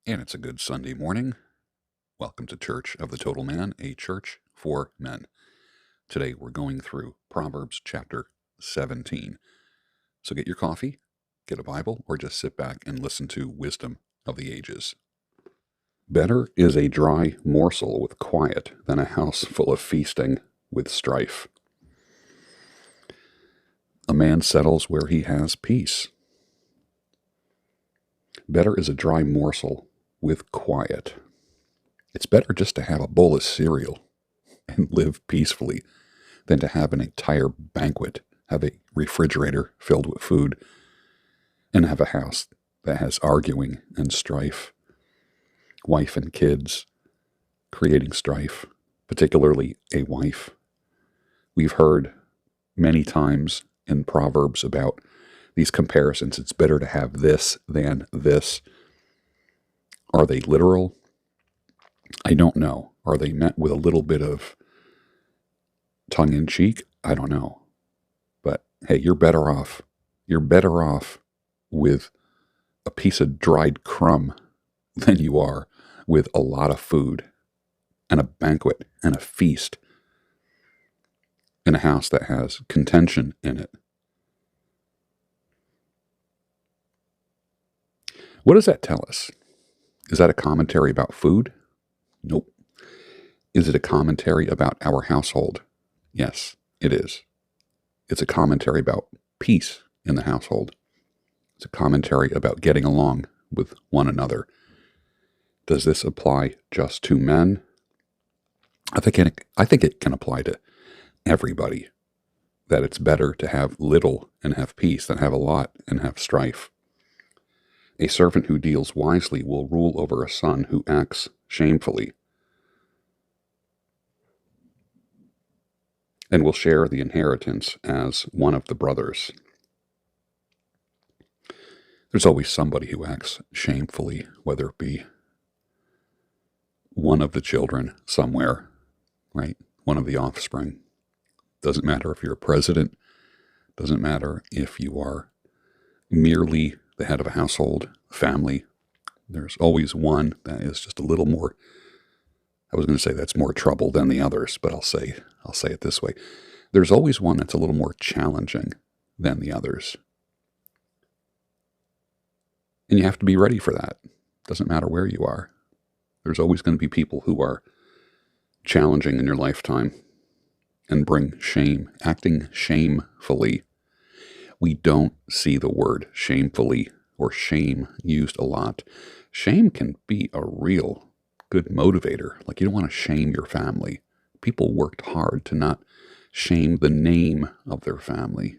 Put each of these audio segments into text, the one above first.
And it's a good Sunday morning. Welcome to Church of the Total Man, a church for men. Today we're going through Proverbs chapter 17. So get your coffee, get a Bible, or just sit back and listen to wisdom of the ages. Better is a dry morsel with quiet than a house full of feasting with strife. A man settles where he has peace. Better is a dry morsel with quiet. It's better just to have a bowl of cereal and live peacefully than to have an entire banquet, have a refrigerator filled with food, and have a house that has arguing and strife, wife and kids creating strife, particularly a wife. We've heard many times in Proverbs about these comparisons. It's better to have this than this. Are they literal? I don't know. Are they meant with a little bit of tongue-in-cheek? I don't know. But hey, you're better off. You're better off with a piece of dried crumb than you are with a lot of food and a banquet and a feast in a house that has contention in it. What does that tell us? Is that a commentary about food? Nope. Is it a commentary about our household? Yes, it is. It's a commentary about peace in the household. It's a commentary about getting along with one another. Does this apply just to men? I think it can apply to everybody. That it's better to have little and have peace than have a lot and have strife. A servant who deals wisely will rule over a son who acts shamefully, and will share the inheritance as one of the brothers. There's always somebody who acts shamefully, whether it be one of the children somewhere, right? One of the offspring. Doesn't matter if you're a president. Doesn't matter if you are merely the head of a household, family. There's always one that is just a little more, I was going to say that's more trouble than the others, but I'll say it this way. There's always one that's a little more challenging than the others. And you have to be ready for that. Doesn't matter where you are. There's always going to be people who are challenging in your lifetime and bring shame, acting shamefully. We don't see the word shamefully or shame used a lot. Shame can be a real good motivator. Like, you don't want to shame your family. People worked hard to not shame the name of their family.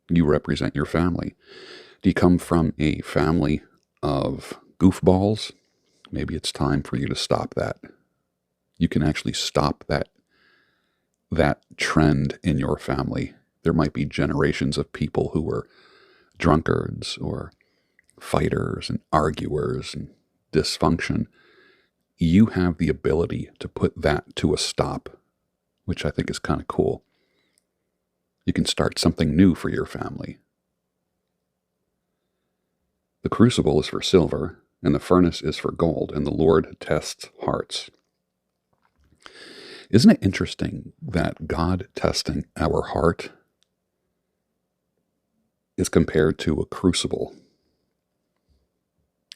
You represent your family. Do you come from a family of goofballs? Maybe it's time for you to stop that. You can actually stop that trend in your family. There might be generations of people who were drunkards or fighters and arguers and dysfunction. You have the ability to put that to a stop, which I think is kind of cool. You can start something new for your family. The crucible is for silver, and the furnace is for gold, and the Lord tests hearts. Isn't it interesting that God testing our heart is compared to a crucible?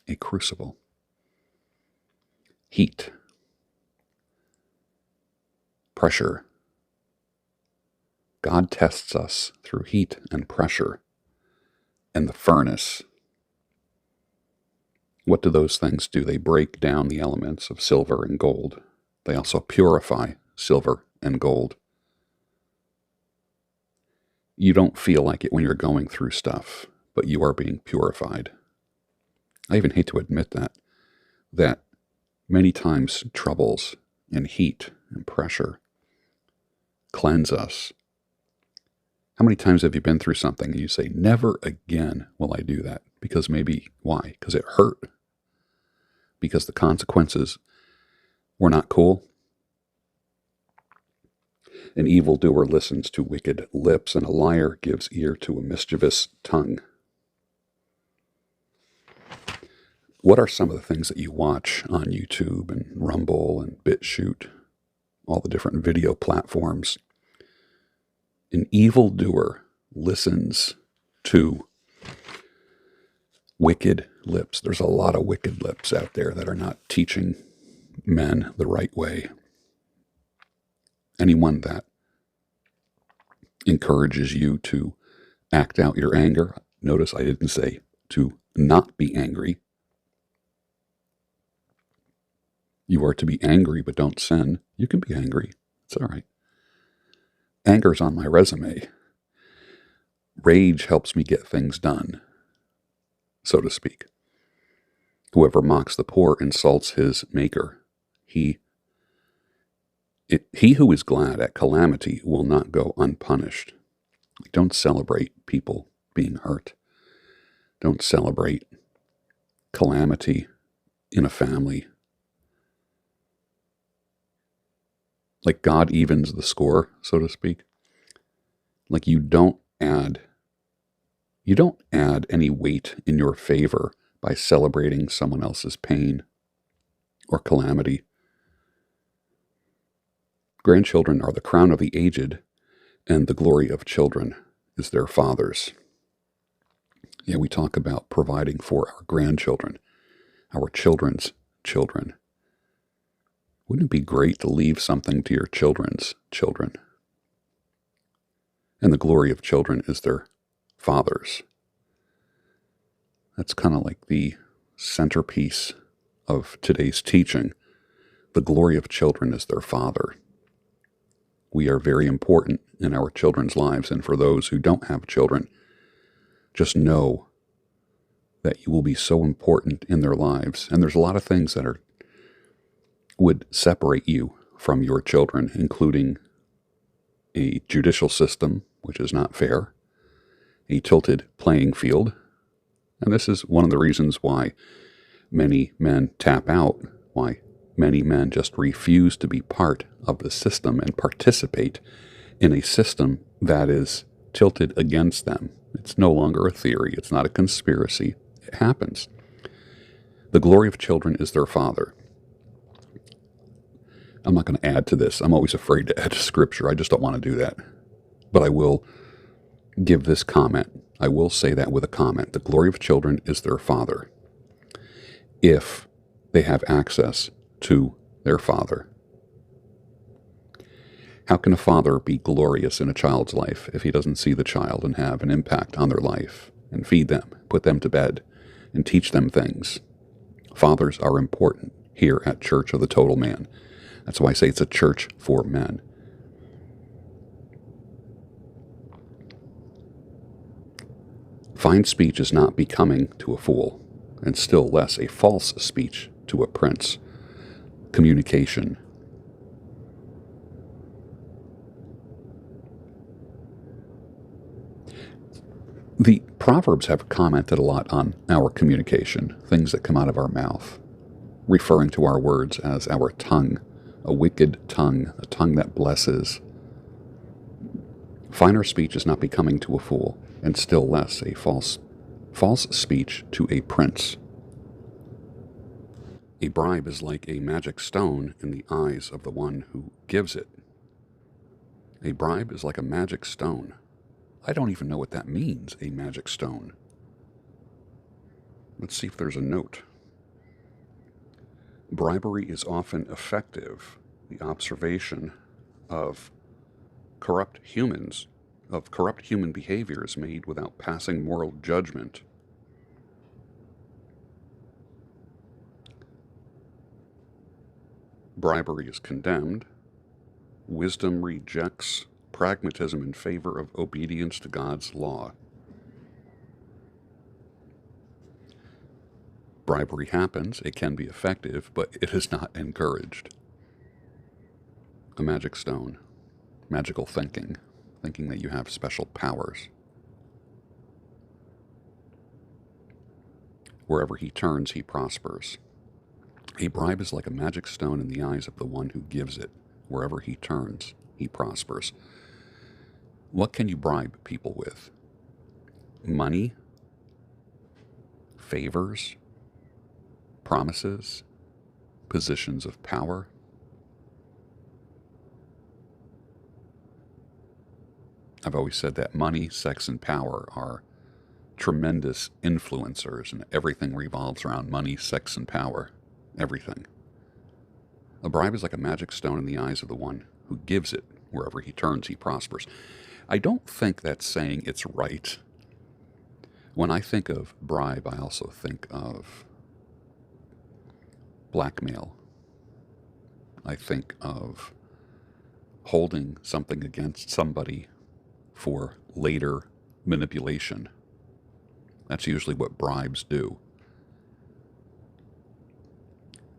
A crucible. Heat. Pressure. God tests us through heat and pressure and the furnace. What do those things do? They break down the elements of silver and gold. They also purify silver and gold. You don't feel like it when you're going through stuff, but you are being purified. I even hate to admit that many times troubles and heat and pressure cleanse us. How many times have you been through something and you say, never again will I do that? Because maybe, why? Because it hurt. Because the consequences were not cool. An evildoer listens to wicked lips, and a liar gives ear to a mischievous tongue. What are some of the things that you watch on YouTube and Rumble and BitChute, all the different video platforms? An evildoer listens to wicked lips. There's a lot of wicked lips out there that are not teaching men the right way. Anyone that encourages you to act out your anger, notice I didn't say to not be angry. You are to be angry, but don't sin. You can be angry. It's all right. Anger's on my resume. Rage helps me get things done, so to speak. Whoever mocks the poor insults his maker. He who is glad at calamity will not go unpunished. Don't celebrate people being hurt. Don't celebrate calamity in a family. Like God evens the score, so to speak. Like you don't add any weight in your favor by celebrating someone else's pain or calamity. Grandchildren are the crown of the aged, and the glory of children is their fathers. Yeah, we talk about providing for our grandchildren, our children's children. Wouldn't it be great to leave something to your children's children? And the glory of children is their fathers. That's kind of like the centerpiece of today's teaching. The glory of children is their father. We are very important in our children's lives, and for those who don't have children, just know that you will be so important in their lives. And there's a lot of things that would separate you from your children, including a judicial system, which is not fair, a tilted playing field. And this is one of the reasons why many men tap out, why many men just refuse to be part of the system and participate in a system that is tilted against them. It's no longer a theory. It's not a conspiracy. It happens. The glory of children is their father. I'm not going to add to this. I'm always afraid to add to scripture. I just don't want to do that. But I will give this comment. I will say that with a comment. The glory of children is their father, if they have access to their father. How can a father be glorious in a child's life if he doesn't see the child and have an impact on their life and feed them, put them to bed, and teach them things? Fathers are important here at Church of the Total Man. That's why I say it's a church for men. Fine speech is not becoming to a fool, and still less a false speech to a prince. Communication. The Proverbs have commented a lot on our communication, things that come out of our mouth, referring to our words as our tongue, a wicked tongue, a tongue that blesses. Finer speech is not becoming to a fool, and still less a false speech to a prince. A bribe is like a magic stone in the eyes of the one who gives it. A bribe is like a magic stone. I don't even know what that means, a magic stone. Let's see if there's a note. Bribery is often effective. The observation of corrupt human behavior is made without passing moral judgment. Bribery is condemned. Wisdom rejects pragmatism in favor of obedience to God's law. Bribery happens, it can be effective, but it is not encouraged. A magic stone, magical thinking that you have special powers. Wherever he turns, he prospers. A bribe is like a magic stone in the eyes of the one who gives it. Wherever he turns, he prospers. What can you bribe people with? Money? Favors? promises, positions of power. I've always said that money, sex, and power are tremendous influencers, and everything revolves around money, sex, and power. Everything. A bribe is like a magic stone in the eyes of the one who gives it. Wherever he turns, he prospers. I don't think that's saying it's right. When I think of bribe, I also think of blackmail. I think of holding something against somebody for later manipulation. That's usually what bribes do.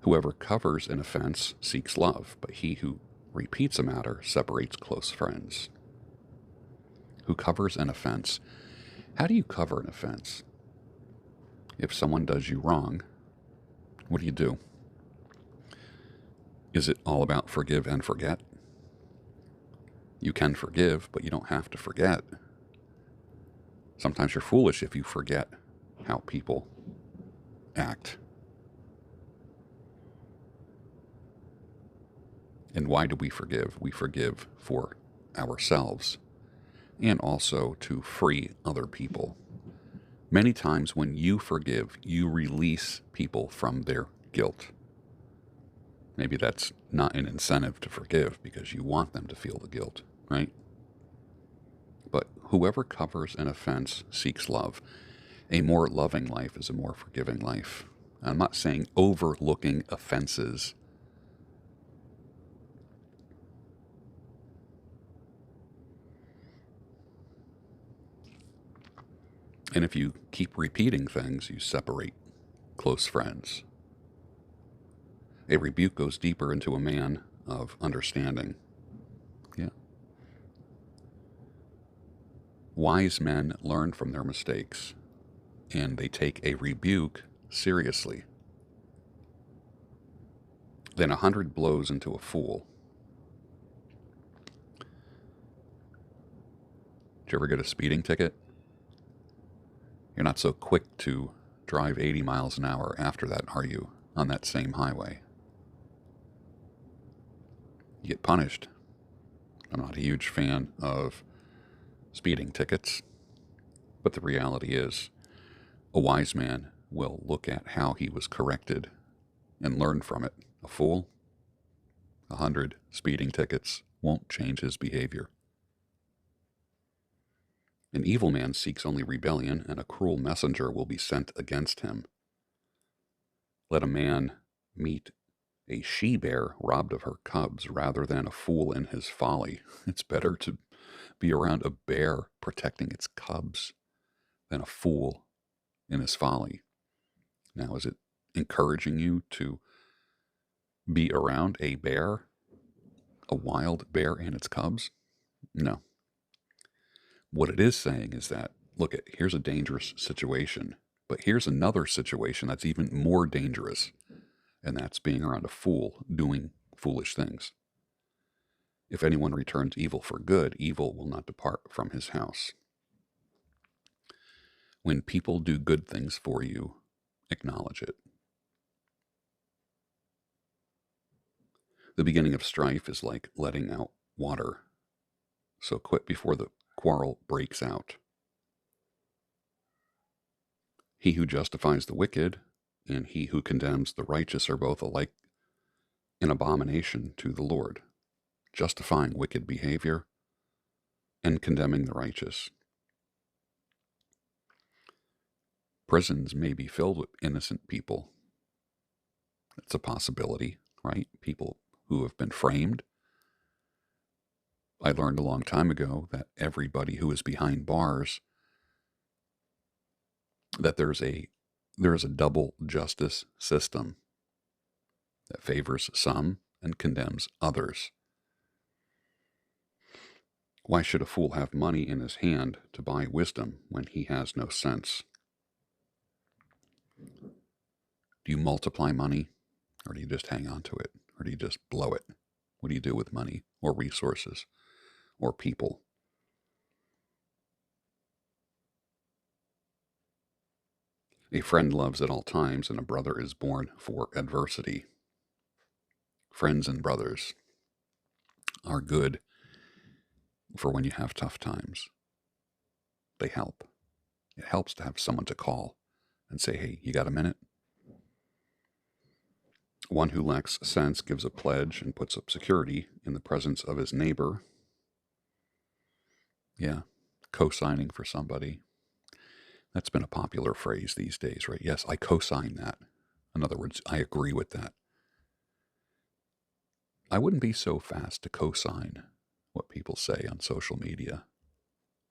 Whoever covers an offense seeks love, but he who repeats a matter separates close friends. Who covers an offense? How do you cover an offense? If someone does you wrong, what do? Is it all about forgive and forget? You can forgive, but you don't have to forget. Sometimes you're foolish if you forget how people act. And why do we forgive? We forgive for ourselves and also to free other people. Many times when you forgive, you release people from their guilt. Maybe that's not an incentive to forgive because you want them to feel the guilt, right? But whoever covers an offense seeks love. A more loving life is a more forgiving life. I'm not saying overlooking offenses. And if you keep repeating things, you separate close friends. A rebuke goes deeper into a man of understanding. Yeah. Wise men learn from their mistakes, and they take a rebuke seriously. Then 100 blows into a fool. Did you ever get a speeding ticket? You're not so quick to drive 80 miles an hour after that, are you, on that same highway? You get punished. I'm not a huge fan of speeding tickets, but the reality is a wise man will look at how he was corrected and learn from it. A fool, 100 speeding tickets won't change his behavior. An evil man seeks only rebellion, and a cruel messenger will be sent against him. Let a man meet a she-bear robbed of her cubs rather than a fool in his folly. It's better to be around a bear protecting its cubs than a fool in his folly. Now, is it encouraging you to be around a bear, a wild bear and its cubs? No. What it is saying is that, look, here's a dangerous situation, but here's another situation that's even more dangerous, and that's being around a fool doing foolish things. If anyone returns evil for good, evil will not depart from his house. When people do good things for you, acknowledge it. The beginning of strife is like letting out water, so quit before the quarrel breaks out. He who justifies the wicked and he who condemns the righteous are both alike an abomination to the Lord, justifying wicked behavior and condemning the righteous. Prisons may be filled with innocent people. It's a possibility, right? People who have been framed. I learned a long time ago that everybody who is behind bars, that there is a double justice system that favors some and condemns others. Why should a fool have money in his hand to buy wisdom when he has no sense? Do you multiply money, or do you just hang on to it, or do you just blow it? What do you do with money or resources or people? A friend loves at all times, and a brother is born for adversity. Friends and brothers are good for when you have tough times. They help. It helps to have someone to call and say, hey, you got a minute? One who lacks sense gives a pledge and puts up security in the presence of his neighbor. Yeah, co-signing for somebody. That's been a popular phrase these days, right? Yes, I co-sign that. In other words, I agree with that. I wouldn't be so fast to co-sign what people say on social media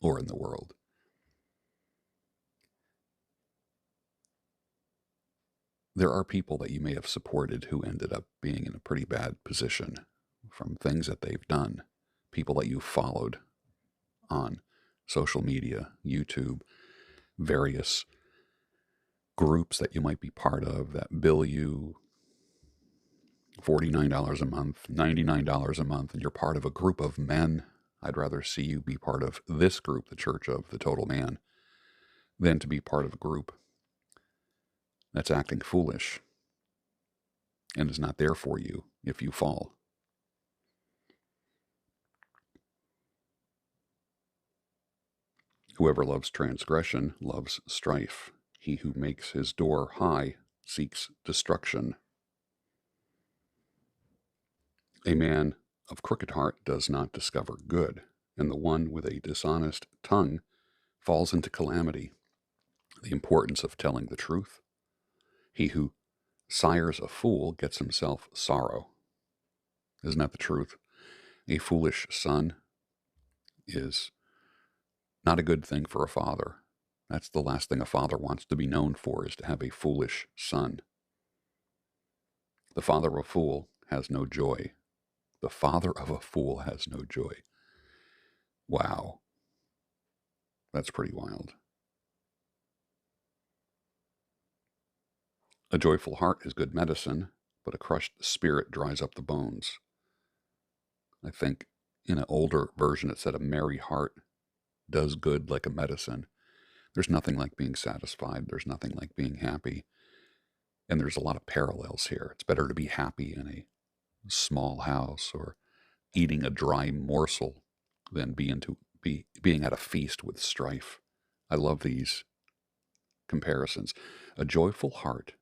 or in the world. There are people that you may have supported who ended up being in a pretty bad position from things that they've done. People that you followed on social media, YouTube, various groups that you might be part of that bill you $49 a month, $99 a month, and you're part of a group of men. I'd rather see you be part of this group, the Church of the Total Man, than to be part of a group that's acting foolish and is not there for you if you fall. Whoever loves transgression loves strife. He who makes his door high seeks destruction. A man of crooked heart does not discover good, and the one with a dishonest tongue falls into calamity. The importance of telling the truth. He who sires a fool gets himself sorrow. Isn't that the truth? A foolish son is not a good thing for a father. That's the last thing a father wants to be known for, is to have a foolish son. The father of a fool has no joy. The father of a fool has no joy. Wow. That's pretty wild. A joyful heart is good medicine, but a crushed spirit dries up the bones. I think in an older version it said a merry heart does good like a medicine. There's nothing like being satisfied. There's nothing like being happy. And there's a lot of parallels here. It's better to be happy in a small house or eating a dry morsel than being at a feast with strife. I love these comparisons. A joyful heart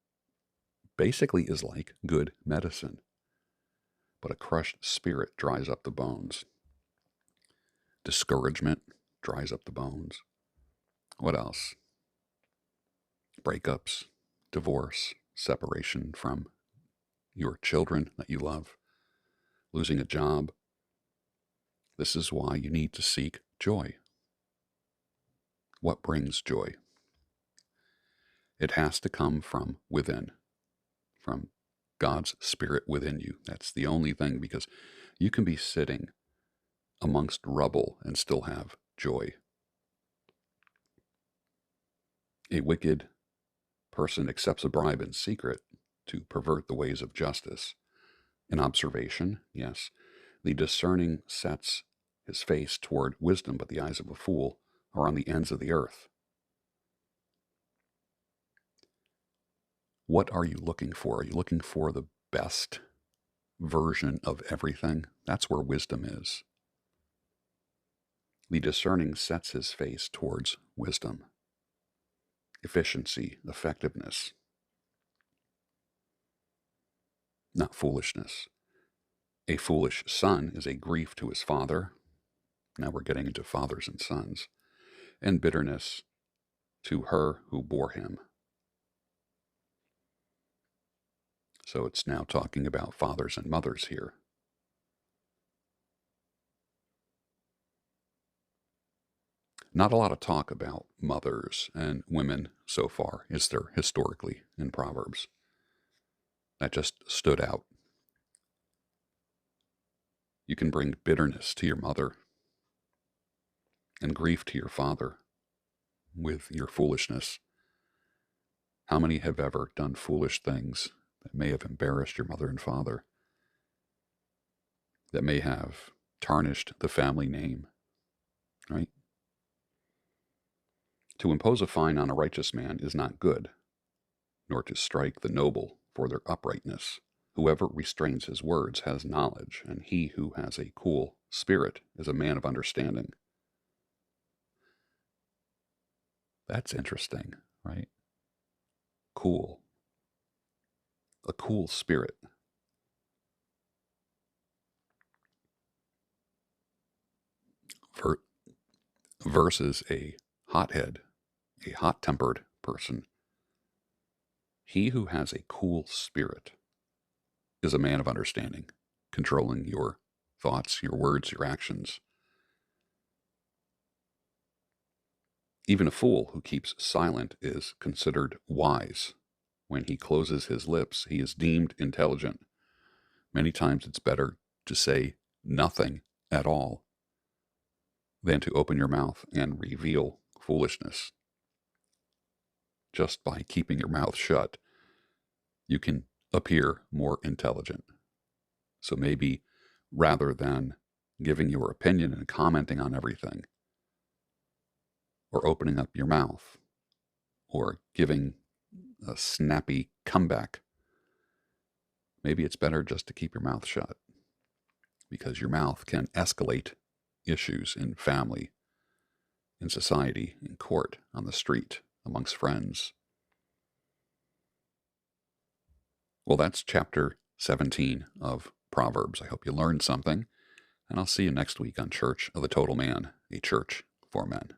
basically is like good medicine, but a crushed spirit dries up the bones. Discouragement dries up the bones. What else? Breakups, divorce, separation from your children that you love, losing a job. This is why you need to seek joy. What brings joy? It has to come from within, from God's Spirit within you. That's the only thing, because you can be sitting amongst rubble and still have joy. A wicked person accepts a bribe in secret to pervert the ways of justice. An observation, yes. The discerning sets his face toward wisdom, but the eyes of a fool are on the ends of the earth. What are you looking for? Are you looking for the best version of everything? That's where wisdom is. The discerning sets his face towards wisdom, efficiency, effectiveness, not foolishness. A foolish son is a grief to his father. Now we're getting into fathers and sons. And bitterness to her who bore him. So it's now talking about fathers and mothers here. Not a lot of talk about mothers and women so far, is there, historically, in Proverbs? That just stood out. You can bring bitterness to your mother and grief to your father with your foolishness. How many have ever done foolish things that may have embarrassed your mother and father, that may have tarnished the family name, right? To impose a fine on a righteous man is not good, nor to strike the noble for their uprightness. Whoever restrains his words has knowledge, and he who has a cool spirit is a man of understanding. That's interesting, right? Cool. A cool spirit. Versus a hothead, a hot-tempered person. He who has a cool spirit is a man of understanding, controlling your thoughts, your words, your actions. Even a fool who keeps silent is considered wise. When he closes his lips, he is deemed intelligent. Many times it's better to say nothing at all than to open your mouth and reveal foolishness. Just by keeping your mouth shut, you can appear more intelligent. So maybe rather than giving your opinion and commenting on everything, or opening up your mouth, or giving a snappy comeback, maybe it's better just to keep your mouth shut, because your mouth can escalate issues in family, in society, in court, on the street, amongst friends. Well, that's chapter 17 of Proverbs. I hope you learned something, and I'll see you next week on Church of the Total Man, a church for men.